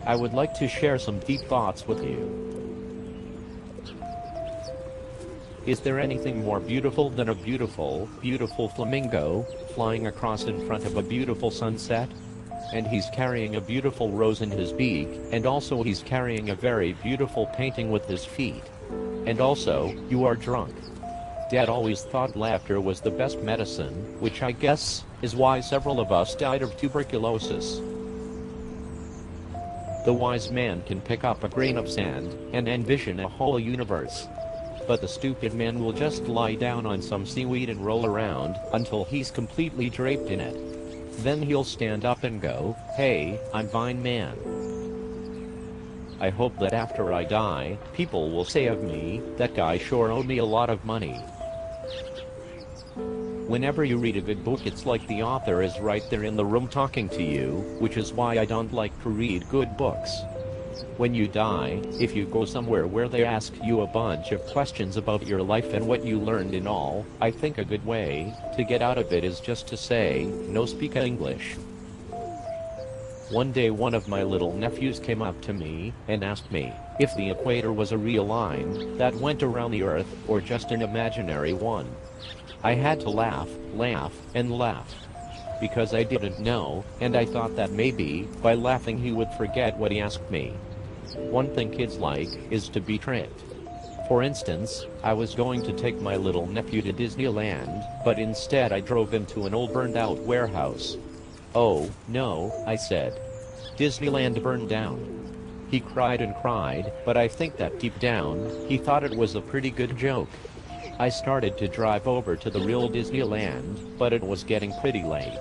I would like to share some deep thoughts with you. Is there anything more beautiful than a beautiful, beautiful flamingo, flying across in front of a beautiful sunset? And he's carrying a beautiful rose in his beak, and also he's carrying a very beautiful painting with his feet. And also, you are drunk. Dad always thought laughter was the best medicine, which I guess is why several of us died of tuberculosis. The wise man can pick up a grain of sand and envision a whole universe. But the stupid man will just lie down on some seaweed and roll around until he's completely draped in it. Then he'll stand up and go, "Hey, I'm fine, man." I hope that after I die, people will say of me, "That guy sure owed me a lot of money." Whenever you read a good book, it's like the author is right there in the room talking to you, which is why I don't like to read good books. When you die, if you go somewhere where they ask you a bunch of questions about your life and what you learned and all, I think a good way to get out of it is just to say, "No speak English." One day one of my little nephews came up to me and asked me if the equator was a real line that went around the earth or just an imaginary one. I had to laugh, and laugh. Because I didn't know, and I thought that maybe, by laughing he would forget what he asked me. One thing kids like is to be tricked. For instance, I was going to take my little nephew to Disneyland, but instead I drove him to an old burned-out warehouse. "Oh, no," I said. "Disneyland burned down." He cried and cried, but I think that deep down, he thought it was a pretty good joke. I started to drive over to the real Disneyland, but it was getting pretty late.